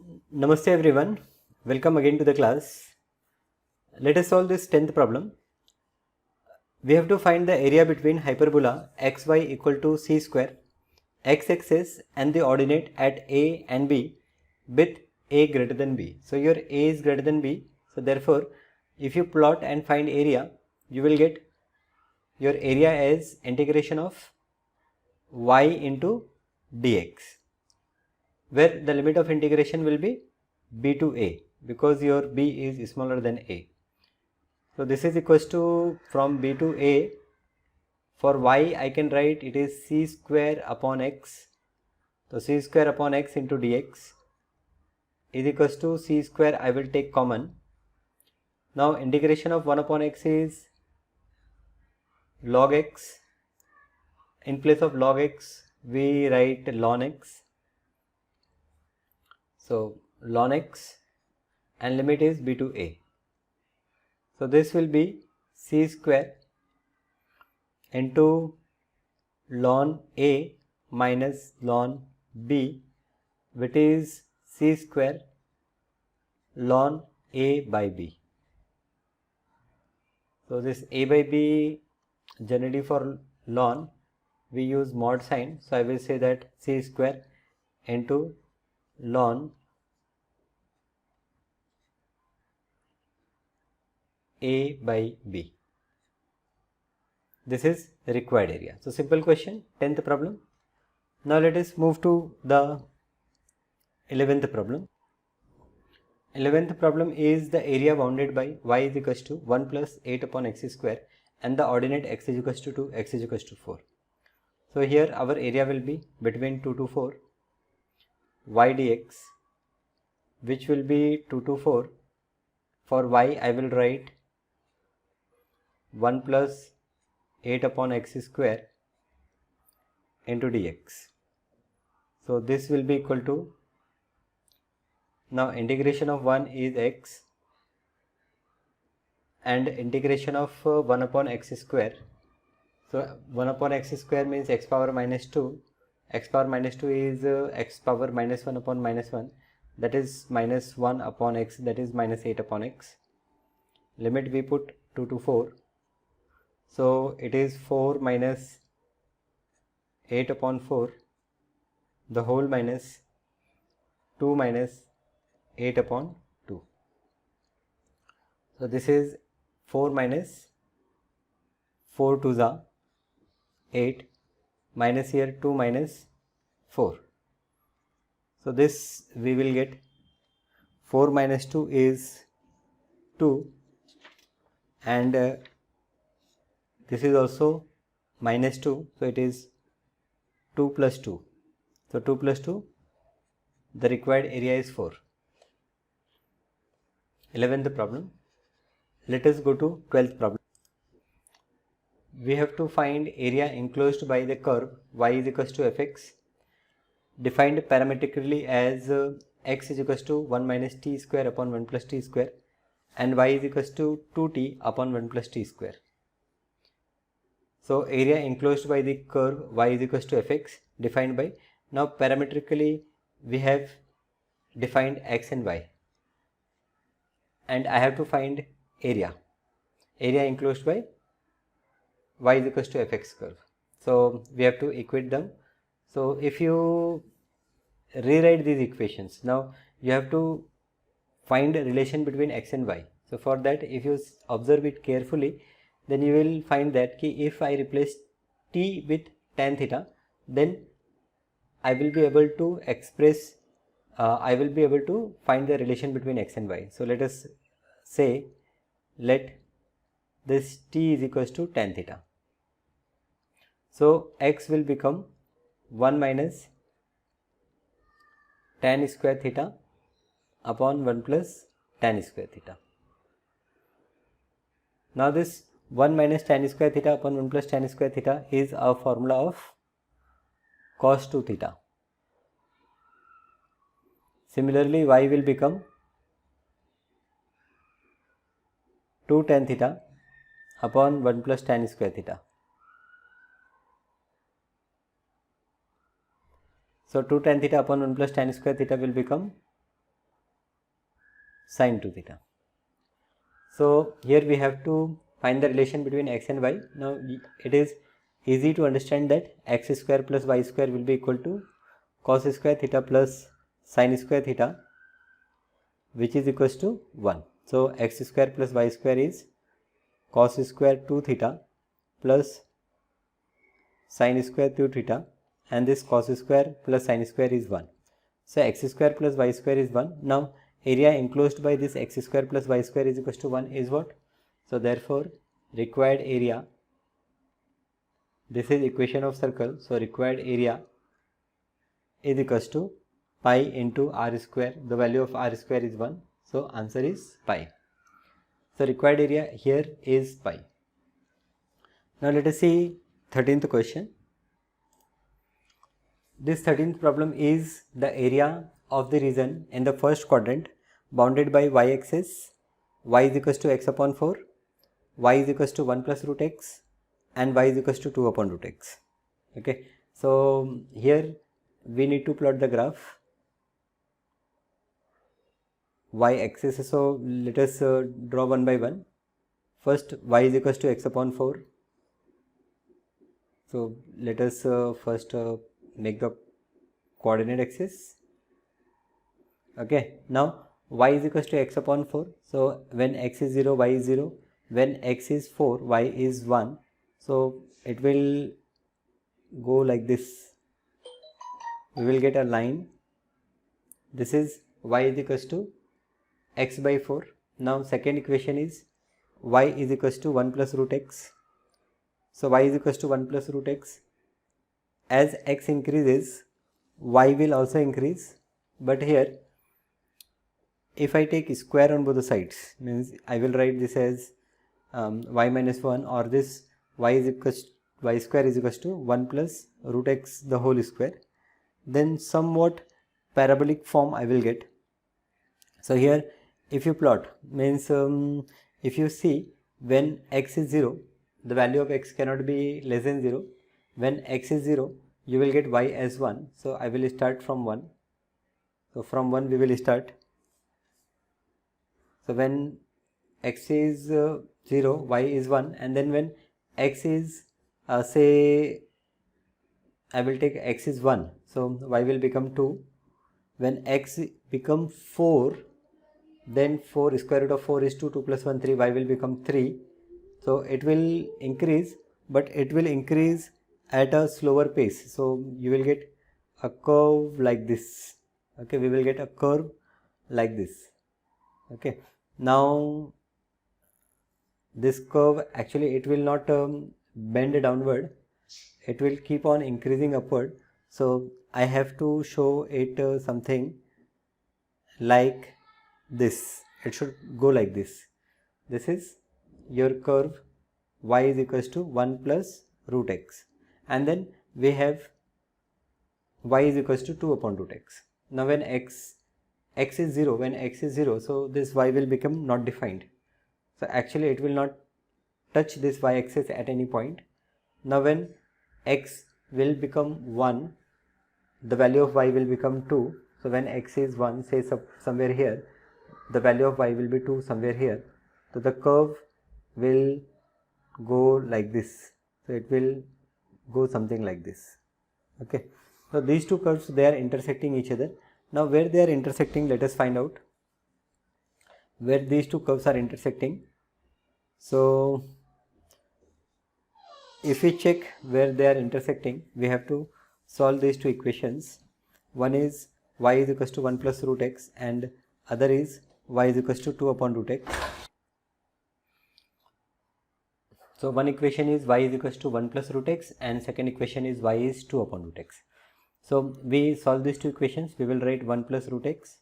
Namaste everyone, welcome again to the class. Let us solve this 10th problem. We have to find the area between hyperbola xy equal to c square, x-axis and the ordinate at a and b with a greater than b. So your a is greater than b, so therefore if you plot and find area, you will get your area as integration of y into dx, where the limit of integration will be b to a because your b is smaller than a. So this is equals to, from b to a, for y I can write it is c square upon x. So c square upon x into dx is equals to c square, I will take common. Now integration of 1 upon x is log x. In place of log x we write ln x. So ln x and limit is b to a. So this will be c square into ln a minus ln b, which is c square ln a by b. So this a by b, generally for ln we use mod sign, so I will say that c square into ln a by b. This is the required area. So simple question, 10th problem. Now let us move to the 11th problem. 11th problem is the area bounded by y is equals to 1 plus 8 upon x square and the ordinate x is equals to 2, x is equals to 4. So here our area will be between 2 to 4 y dx, which will be 2 to 4. For y I will write 1 plus 8 upon x square into dx. So this will be equal to, now integration of 1 is x and integration of 1 upon x square. So 1 upon x square means x power minus 2. X power minus 2 is x power minus 1 upon minus 1, that is minus 1 upon x, that is minus 8 upon x. Limit we put 2 to 4. So it is 4 minus 8 upon 4, the whole minus 2 minus 8 upon 2. So this is 4 minus 4 to the 8 minus here 2 minus 4. So this we will get 4 minus 2 is 2 and this is also minus 2, so it is 2 plus 2. So 2 plus 2, the required area is 4. 11th problem. Let us go to 12th problem. We have to find area enclosed by the curve y is equals to fx, defined parametrically as x is equals to 1 minus t square upon 1 plus t square and y is equals to 2t upon 1 plus t square. So area enclosed by the curve y is equals to fx, defined by, now parametrically we have defined x and y and I have to find area enclosed by y is equals to fx curve. So we have to equate them. So if you rewrite these equations, now you have to find a relation between x and y. So for that, if you observe it carefully, then you will find that if I replace t with tan theta, then I will be able to express, I will be able to find the relation between x and y. So let us say, let this t is equals to tan theta. So x will become 1 minus tan square theta upon 1 plus tan square theta. Now this 1 minus tan square theta upon 1 plus tan square theta is a formula of cos 2 theta. Similarly, y will become 2 tan theta upon 1 plus tan square theta. So 2 tan theta upon 1 plus tan square theta will become sine 2 theta. So here we have to find the relation between x and y. Now it is easy to understand that x square plus y square will be equal to cos square theta plus sine square theta, which is equals to 1. So x square plus y square is cos square 2 theta plus sine square 2 theta, and this cos square plus sine square is 1. So x square plus y square is 1. Now area enclosed by this x square plus y square is equals to 1 is what? So therefore required area, this is equation of circle, so required area is equals to pi into r square. The value of r square is 1, so answer is pi. So required area here is pi. Now let us see 13th question. This 13th problem is the area of the region in the first quadrant bounded by y-axis, y is equals to x upon 4, y is equals to 1 plus root x, and y is equals to 2 upon root x. Okay, so here we need to plot the graph y-axis. So let us draw one by one. First, y is equals to x upon 4. So let us first make the coordinate axis. Okay, now y is equals to x upon 4. So when x is 0, y is 0. When x is 4, y is 1. So it will go like this. We will get a line. This is y is equals to x by 4. Now second equation is y is equals to 1 plus root x. So y is equals to 1 plus root x. As x increases, y will also increase, but here if I take square on both the sides, means I will write this as y minus 1, or this y square is equals to 1 plus root x the whole square, then somewhat parabolic form I will get. So here if you plot, means if you see, when x is 0, the value of x cannot be less than 0. When x is 0, you will get y as 1. So I will start from 1. So from 1 we will start. So when x is 0, y is 1, and then when x is say I will take x is 1, so y will become 2. When x become 4, then 4 square root of 4 is 2, 2 plus 1 3, y will become 3. So it will increase, but it will increase at a slower pace. So you will get a curve like this. Okay, we will get a curve like this. Okay, now this curve actually it will not bend downward, it will keep on increasing upward. So I have to show it something like this. It should go like this. This is your curve, y is equals to 1 plus root x, and then we have y is equals to 2 upon root x. Now when x is 0, when x is 0, so this y will become not defined. So actually it will not touch this y-axis at any point. Now when x will become 1, the value of y will become 2. So when x is 1, say somewhere here, the value of y will be 2 somewhere here. So the curve will go like this. So it will go something like this. Okay. So these two curves, they are intersecting each other. Now where they are intersecting, let us find out where these two curves are intersecting. So if we check where they are intersecting, we have to solve these two equations. One is y is equals to 1 plus root x, and other is y is equals to 2 upon root x. So one equation is y is equals to 1 plus root x, and second equation is y is 2 upon root x. So we solve these two equations. We will write 1 plus root x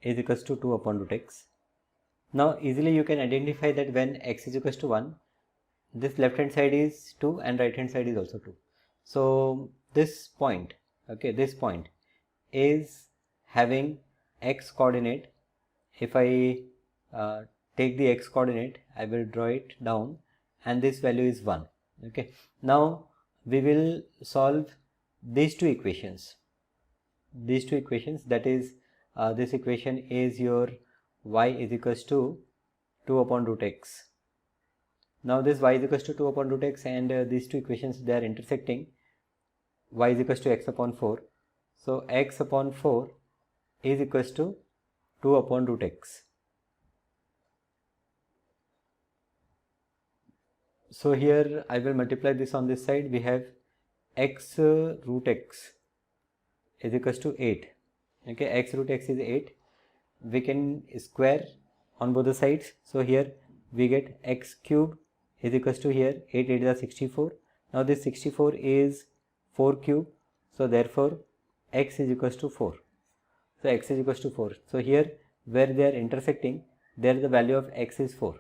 is equals to 2 upon root x. Now easily you can identify that when x is equals to 1, this left hand side is 2 and right hand side is also 2. So this point, okay, this point is having x coordinate. If I take the x coordinate, I will draw it down, and this value is 1. Okay, now we will solve these two equations. That is this equation is your y is equals to 2 upon root x. Now this y is equals to 2 upon root x, and these two equations, they are intersecting. Y is equals to x upon 4. So x upon 4 is equals to 2 upon root x. So here I will multiply this on this side. We have x root x is equals to 8. Okay, x root x is 8. We can square on both the sides. So here we get x cube is equals to, here 8 8 is 64. Now this 64 is 4 cube. So therefore x is equals to 4. So x is equals to 4. So here where they are intersecting, there the value of x is 4.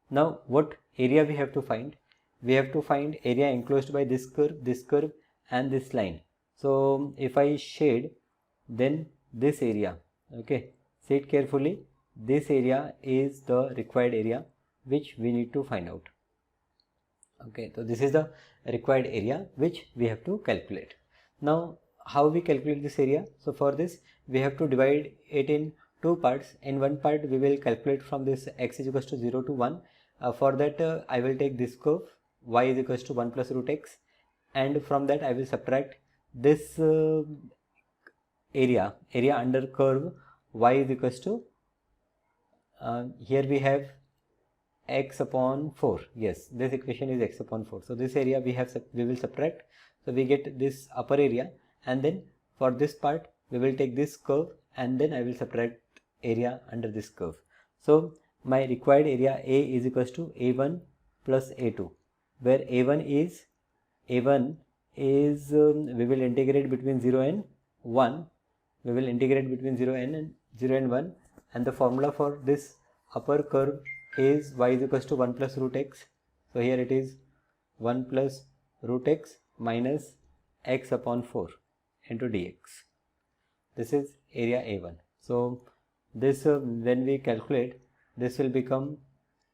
Now what area we have to find? We have to find area enclosed by this curve and this line. So if I shade, then this area, okay, see it carefully, this area is the required area which we need to find out. Okay, so this is the required area which we have to calculate. Now how we calculate this area? So for this we have to divide it in two parts. In one part we will calculate from this x is equals to 0 to 1. For that I will take this curve y is equals to 1 plus root x, and from that I will subtract this area under curve y is equals to, here we have x upon 4. Yes, this equation is x upon 4. So this area we will subtract. So we get this upper area, and then for this part we will take this curve, and then I will subtract area under this curve. So my required area A is equals to A1 plus A2, where A1 is we will integrate between 0 and 1. We will integrate between 0 and 1, and the formula for this upper curve is y is equals to 1 plus root x. So here it is 1 plus root x minus x upon 4 into dx. This is area A1. So this when we calculate, this will become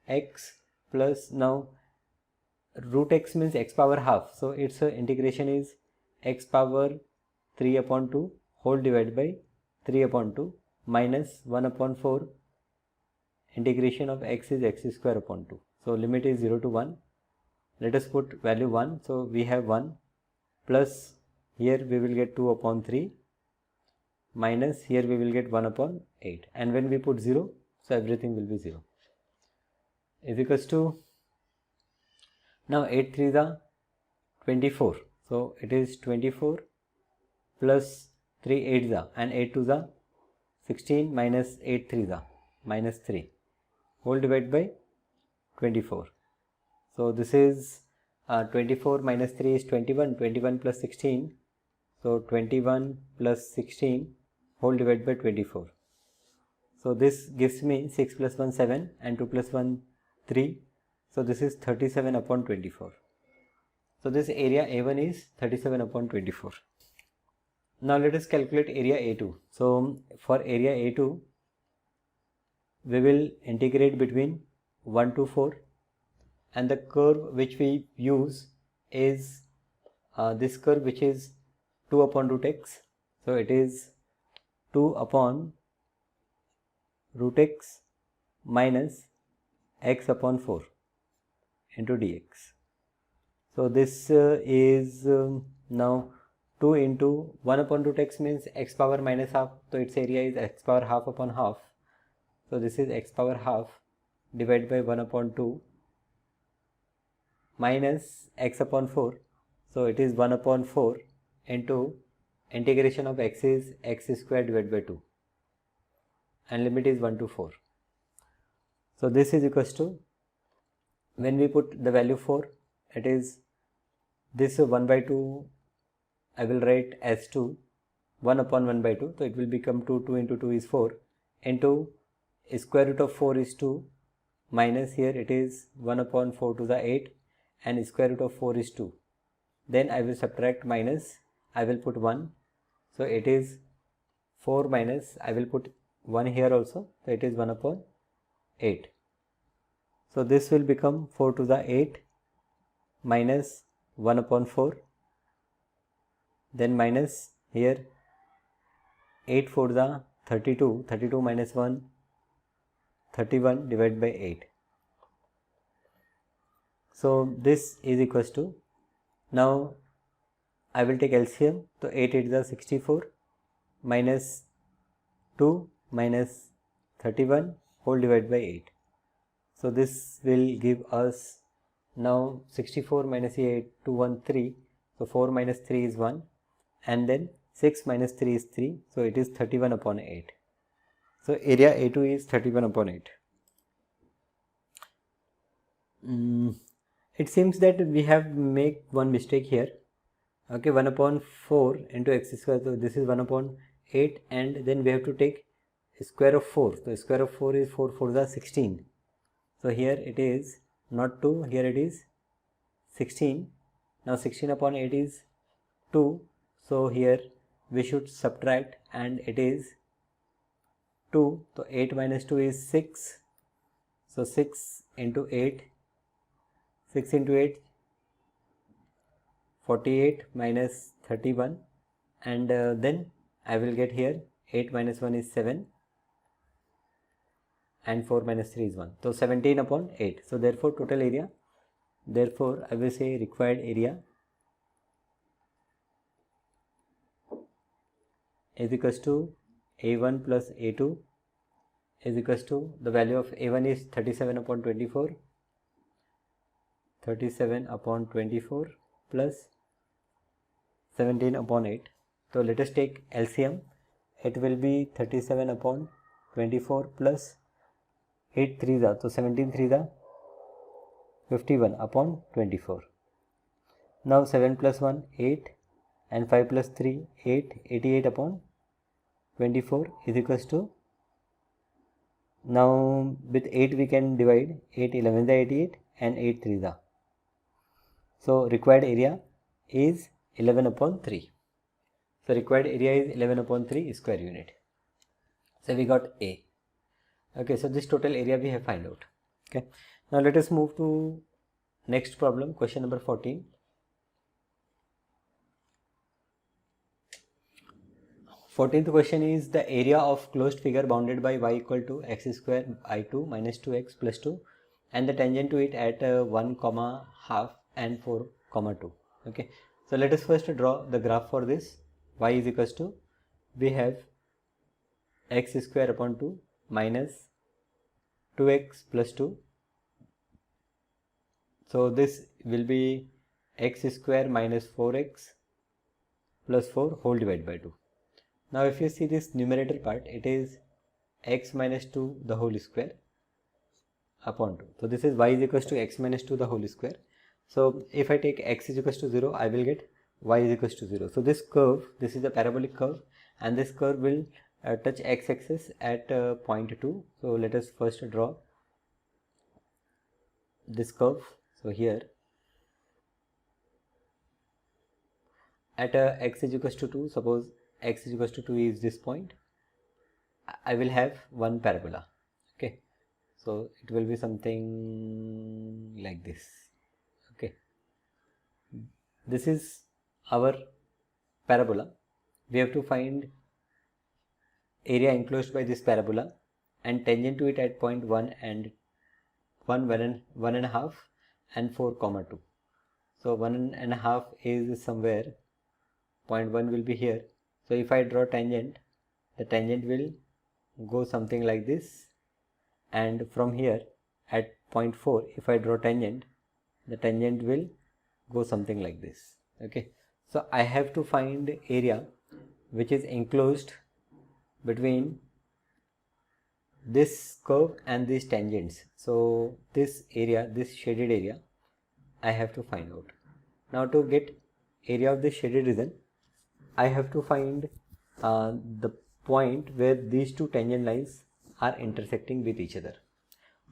x plus, now root x means x power half. So its integration is x power 3 upon 2 whole divided by 3 upon 2 minus 1 upon 4. Integration of x is x square upon 2. So limit is 0 to 1. Let us put value 1. So we have 1 plus, here we will get 2 upon 3 minus, here we will get 1 upon 8. And when we put 0, so everything will be 0. Is equals to, now 8 3 is 24. So it is 24 plus 3 8 is, and 8 2 is 16 minus 8 3 is minus 3 whole divided by 24. So this is 24 minus 3 is 21, 21 plus 16. So 21 plus 16 whole divided by 24. So this gives me 6 plus 1 7 and 2 plus 1 3. So this is 37 upon 24. So this area A1 is 37 upon 24. Now let us calculate area A2. So for area A2, we will integrate between 1 to 4, and the curve which we use is this curve, which is 2 upon root x. So it is 2 upon root x minus x upon 4 into dx. So this is now 2 into 1 upon root x means x power minus half. So its area is x power half upon half. So this is x power half divided by 1 upon 2 minus x upon 4. So it is 1 upon 4 into integration of x is x square divided by 2, and limit is 1 to 4. So this is equals to, when we put the value 4, it is this 1 by 2 I will write as 2, 1 upon 1 by 2. So it will become 2, 2 into 2 is 4 into square root of 4 is 2 minus, here it is 1 upon 4 to the 8, and square root of 4 is 2. Then I will subtract minus, I will put 1. So it is 4 minus, I will put 1 here also. So it is 1 upon 8. So this will become 4 to the 8 minus 1 upon 4. Then minus, here 8 4 the 32, 32 minus 1 31 divided by 8. So this is equals to, now I will take LCM. So 8 8 is 64 minus 2 minus 31 whole divided by 8. So this will give us, now 64 minus 8, 2 1 3. So 4 minus 3 is 1, and then 6 minus 3 is 3. So it is 31 upon 8. So area A2 is 31 upon 8. It seems that we have make one mistake here. Okay, 1 upon 4 into x square. So this is 1 upon 8, and then we have to take square of 4. So square of 4 is 4 4s are 16. So here it is not 2, here it is 16. Now 16 upon 8 is 2. So here we should subtract, and it is 2. So 8 minus 2 is 6. So 6 into 8, 6 into 8, 48 minus 31, and then I will get here 8 minus 1 is 7, and 4 minus 3 is 1. So 17 upon 8. So therefore total area, therefore I will say required area is equals to A1 plus A2 is equals to, the value of A1 is 37 upon 24, 37 upon 24 plus 17 upon 8. So let us take LCM. It will be 37 upon 24 plus 8 3s are, so 17 3s are 51 upon 24. Now 7 plus 1 8, and 5 plus 3 8, 88 upon 24 is equals to, now with 8 we can divide, 8 11 is 88 and 8 3s are. So required area is 11 upon 3. So required area is 11 upon 3 square unit. So we got A. Okay, so this total area we have find out. Okay, now let us move to next problem, question number 14. 14th question is the area of closed figure bounded by y equal to x square I2 minus 2x plus 2 and the tangent to it at 1 comma half and 4 comma 2. Okay, so let us first draw the graph for this. Y is equals to, we have x square upon 2 minus 2x plus 2. So this will be x square minus 4x plus 4 whole divided by 2. Now if you see this numerator part, it is x minus 2 the whole square upon 2. So this is y is equals to x minus 2 the whole square. So if I take x is equals to 0, I will get y is equals to 0. So this curve, this is a parabolic curve, and this curve will touch x-axis at point 2. So let us first draw this curve. So here at x is equals to 2, suppose x is equals to 2 is this point, I will have one parabola. Okay, so it will be something like this. Okay, this is our parabola. We have to find area enclosed by this parabola and tangent to it at point 1 and 1 and a half and 4 comma 2. So 1 and a half is somewhere, point 1 will be here. So if I draw tangent, the tangent will go something like this, and from here at point 4, if I draw tangent, the tangent will go something like this. Okay, so I have to find area which is enclosed between this curve and these tangents. So this area, this shaded area, I have to find out. Now to get area of this shaded region, I have to find the point where these two tangent lines are intersecting with each other.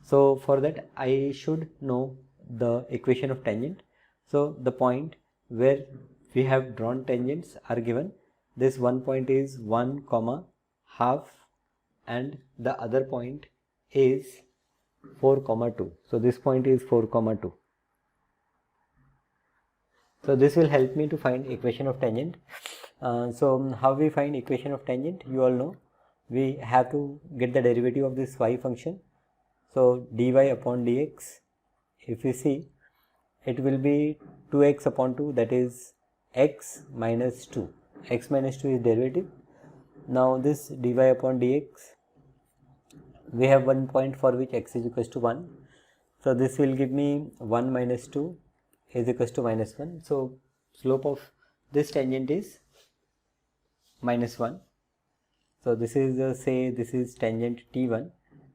So for that I should know the equation of tangent. So the point where we have drawn tangents are given. This one point is 1 comma half and the other point is 4 comma 2. So this point is 4 comma 2. So this will help me to find equation of tangent. So how we find equation of tangent, you all know, we have to get the derivative of this y function. So dy upon dx, if you see, it will be 2x upon 2, that is x minus 2. X minus 2 is derivative. Now this dy upon dx, we have one point for which x is equals to 1. So this will give me 1 minus 2 is equals to minus 1. So slope of this tangent is minus 1. So this is say this is tangent t1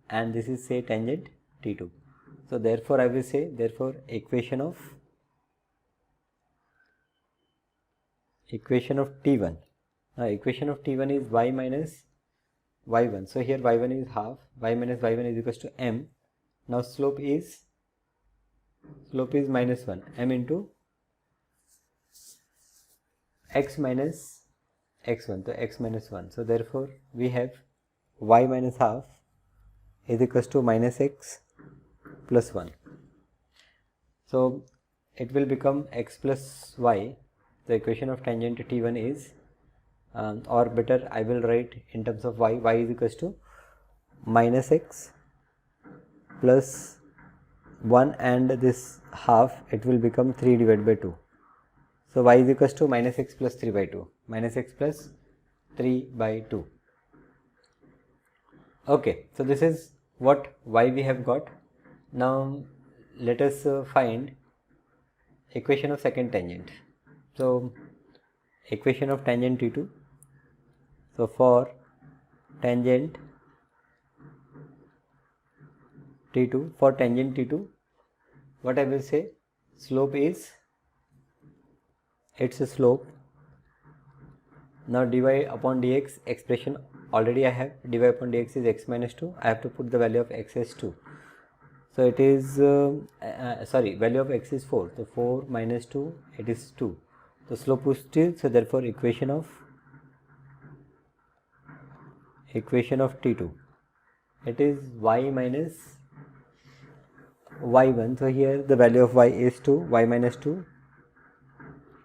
and this is say tangent t2. So therefore I will say, therefore equation of t1. Now equation of t1 is y minus y1. So here y1 is half, y minus y1 is equals to m. Now slope is minus 1, m into x minus x1, so x minus 1. So therefore we have y minus half is equals to minus x plus 1. So it will become x plus y. The equation of tangent t1 is, or better I will write in terms of y is equals to minus x plus 1 and this half, it will become 3 divided by 2. So y is equals to minus x plus 3 by 2, minus x plus 3 by 2. Okay, so this is what y we have got. Now let us find equation of second tangent. So equation of tangent t2. So for tangent t2, what I will say, slope is, its slope. Now dy upon dx expression already I have, dy upon dx is x minus 2. I have to put the value of x as 2. So it is value of x is 4. So 4 minus 2, it is 2. So slope is 2. So therefore equation of t2, it is y minus y1. So here the value of y is 2, y minus 2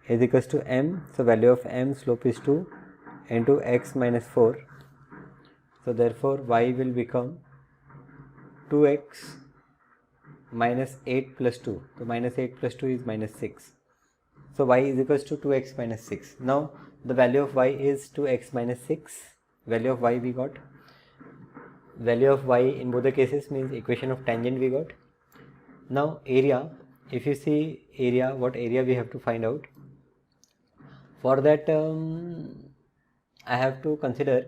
is equals to m. So value of m, slope is 2 into x minus 4. So therefore y will become 2x minus 8 plus 2. So minus 8 plus 2 is minus 6. So y is equals to 2x minus 6. Now the value of y is 2x minus 6. Value of y we got. Value of y in both the cases means equation of tangent we got. Now area, if you see area, what area we have to find out. For that I have to consider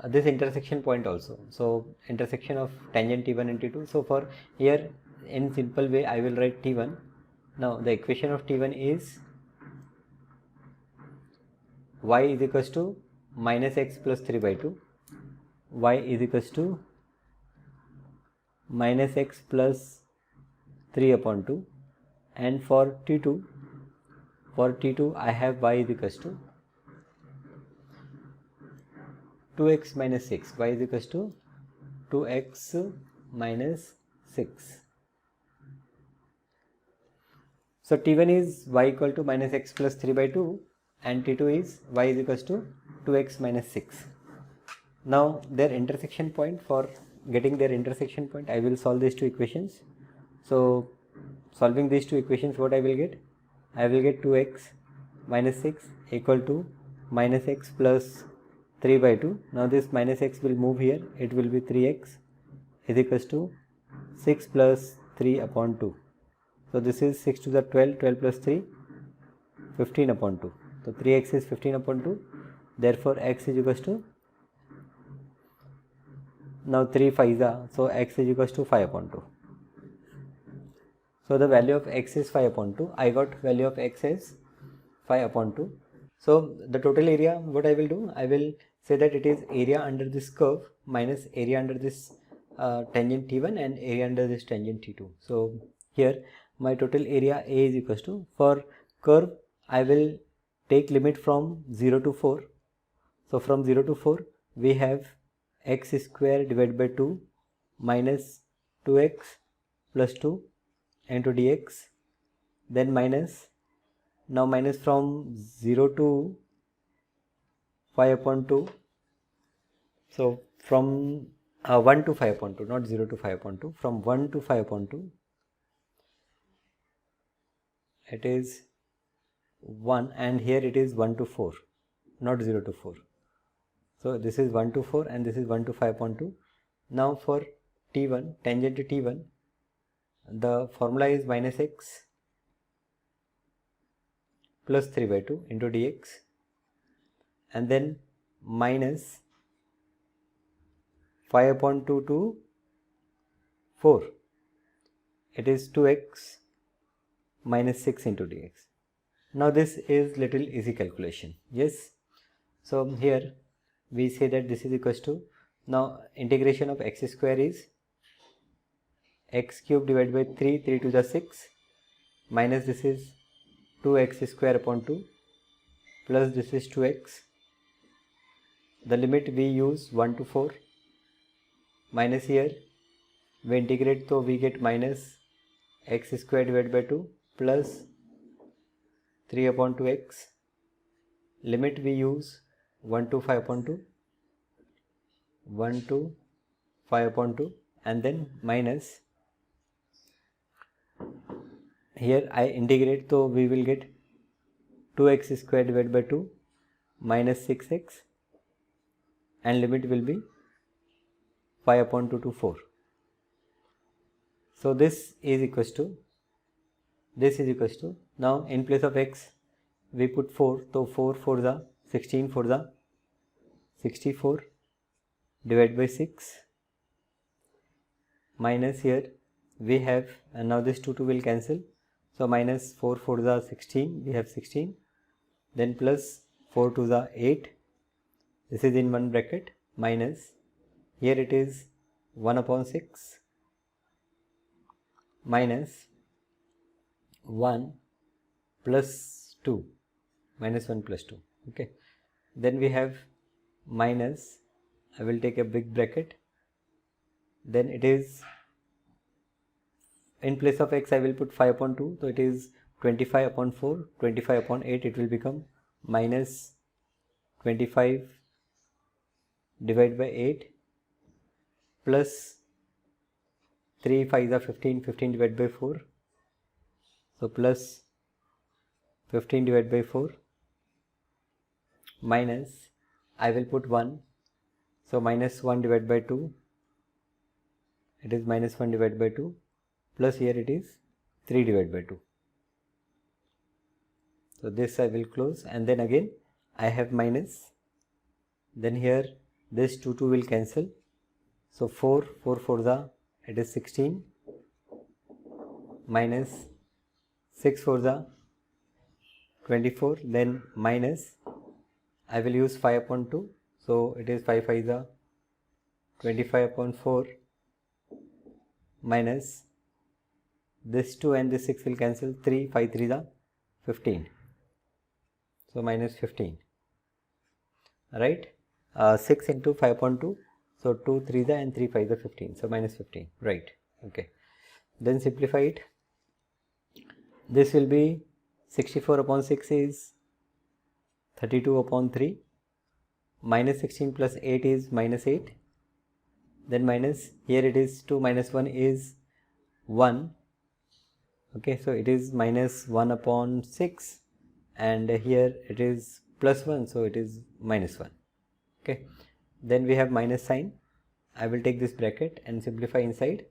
this intersection point also. So intersection of tangent t1 and t2. So for here in simple way I will write t1. Now the equation of t1 is y is equals to minus x plus 3 by 2. Y is equals to minus x plus 3 upon 2. And for t2 I have y is equals to 2x minus 6. Y is equals to 2x minus 6. So t1 is y equal to minus x plus 3 by 2 and t2 is y is equals to 2x minus 6. Now their intersection point, for getting their intersection point I will solve these two equations. So solving these two equations, what I will get? I will get 2x minus 6 equal to minus x plus 3 by 2. Now this minus x will move here, it will be 3x is equals to 6 plus 3 upon 2. So this is 6 to the 12, 12 plus 3, 15 upon 2. So 3x is 15 upon 2. Therefore x is equals to, now 3 5 are, so x is equals to 5 upon 2. So the value of x is 5 upon 2. I got value of x as 5 upon 2. So the total area, what I will do, I will say that it is area under this curve minus area under this tangent t1 and area under this tangent t2. So here my total area A is equals to, for curve I will take limit from 0 to 4. So from 0 to 4 we have x square divided by 2 minus 2x plus 2 into dx, then minus, now minus from 0 to 5 upon 2. So from 1 to 5 upon 2, not 0 to 5 upon 2. From 1 to 5 upon 2, it is 1, and here it is 1 to 4, not 0 to 4. So this is 1 to 4 and this is 1 to 5 upon 2. Now for t1, tangent to t1, the formula is minus x plus 3 by 2 into dx, and then minus 5 upon 2 to 4, it is 2x minus 6 into dx. Now this is little easy calculation, yes. So here we say that this is equals to, now integration of x square is x cube divided by 3 to the 6, minus this is 2x square upon 2, plus this is 2x. The limit we use 1 to 4, minus here we integrate, so we get minus x square divided by 2 plus 3 upon 2x. Limit we use 1 to 5 upon 2, 1 to 5 upon 2, and then minus, here I integrate, so we will get 2x square divided by 2 minus 6x, and limit will be 5 upon 2 to 4. So this is equals to, now in place of x we put 4, so 4 for the 16 for the 64 divided by 6, minus here we have, and now this 2 will cancel, so minus 4 for the 16, we have 16, then plus 4 to the 8, this is in one bracket, minus here it is 1 upon 6 minus 1 plus 2, minus 1 plus 2, okay. Then we have minus, I will take a big bracket, then it is, in place of x I will put 5 upon 2, so it is 25 upon 4, 25 upon 8, it will become minus 25 divided by 8 plus 3 5 is 15, 15 divided by 4, so plus 15 divided by 4 minus, I will put 1, so minus 1 divided by 2, it is minus 1 divided by 2, plus here it is 3 divided by 2. So this I will close, and then again I have minus, then here this 2 will cancel, so 4 for the, it is 16, minus 6 for the 24, then minus, I will use 5 upon 2, so it is 5 5 the 25 upon 4, minus this 2 and this 6 will cancel, 3 5 3 the 15, so minus 15, right. 6 into 5 upon 2, so 2 3 the and 3 5 the 15, so minus 15, right, okay. Then simplify it, this will be 64 upon 6 is 32 upon 3, minus 16 plus 8 is minus 8, then minus, here it is 2 minus 1 is 1, okay, so it is minus 1 upon 6, and here it is plus 1, so it is minus 1, okay. Then we have minus sign, I will take this bracket and simplify inside,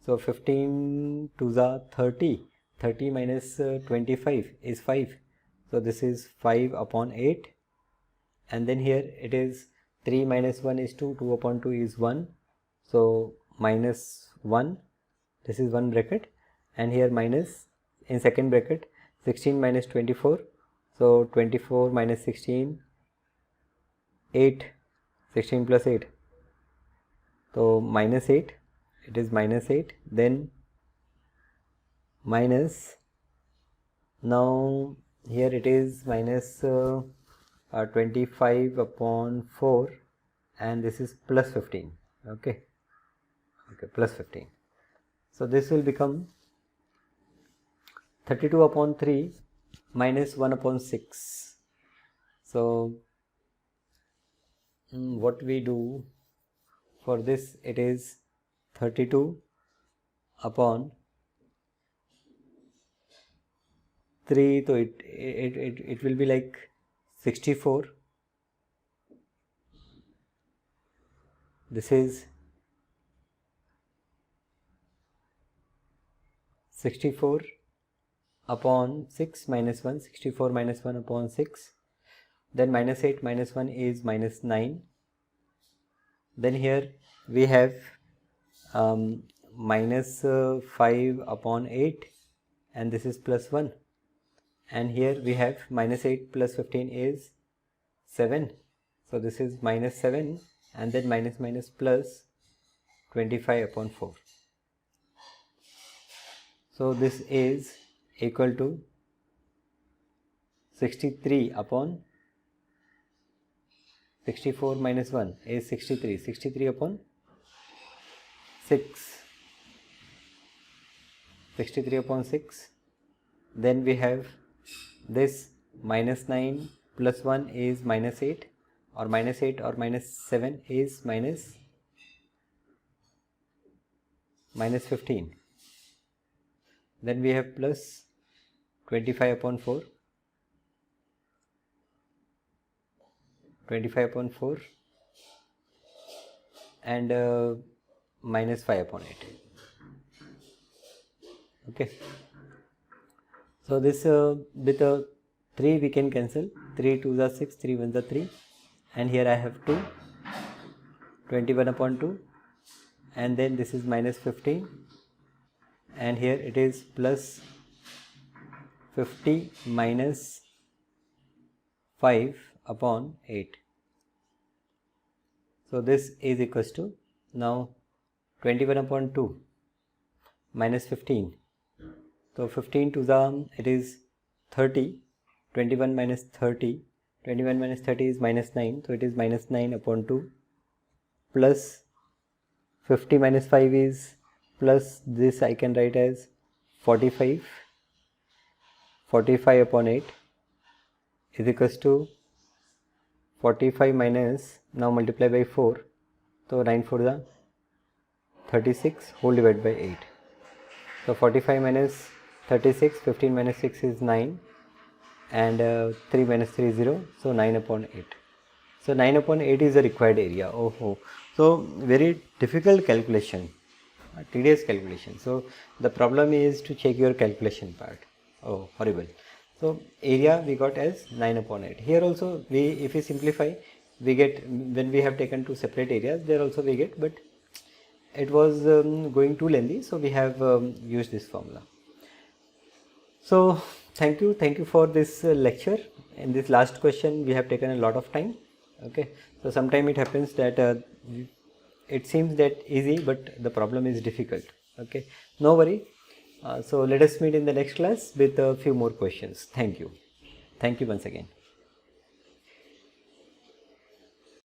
so 15 to the 30, 30 minus 25 is 5, so this is 5 upon 8, and then here it is 3 minus 1 is 2, 2 upon 2 is 1, so minus 1, this is one bracket, and here minus, in second bracket 16 minus 24, so 24 minus 16, 8, 16 plus 8, so minus 8, it is minus 8, then minus, now here it is minus 25 upon 4, and this is plus 15, okay, plus 15, so this will become 32 upon 3 minus 1 upon 6, so what we do for this it is 32 upon 3, so it will be like 64. This is 64 upon 6 minus 1, 64 minus 1 upon 6, then minus 8 minus 1 is minus 9, then here we have minus 5 upon 8, and this is plus 1, and here we have minus 8 plus 15 is 7, so this is minus 7, and then minus minus plus 25 upon 4. So this is equal to 63 upon 64 minus 1 is 63, 63 upon 6, 63 upon 6, then we have this minus 9 plus 1 is minus 8, or minus 8 or minus 7 is minus 15, then we have plus 25 upon 4, 25 upon 4, and minus 5 upon 8. Okay, so this with 3 we can cancel, 3 2s are 6, 3 1s are 3, and here I have 2, 21 upon 2, and then this is minus 15, and here it is plus 50 minus 5 upon 8. So this is equals to, now 21 upon 2 minus 15, so 15 to the it is 30, 21 minus 30, 21 minus 30 is minus 9, so it is minus 9 upon 2, plus 50 minus 5 is plus this I can write as 45, 45 upon 8 is equals to 45 minus, now multiply by 4, so 9 4 the 36 whole divided by 8. So 45 minus 36, 15 minus 6 is 9, and 3 minus 3 is 0, so 9 upon 8. So 9 upon 8 is the required area. Oh, so very difficult calculation, tedious calculation. So the problem is to check your calculation part. Oh, horrible. So area we got as 9 upon 8. Here also if we simplify, we get, when we have taken two separate areas, there also we get, but it was going too lengthy, so we have used this formula. So thank you for this lecture. In this last question we have taken a lot of time. Okay, so sometimes it happens that it seems that easy, but the problem is difficult. Okay, no worry. So let us meet in the next class with a few more questions. Thank you once again.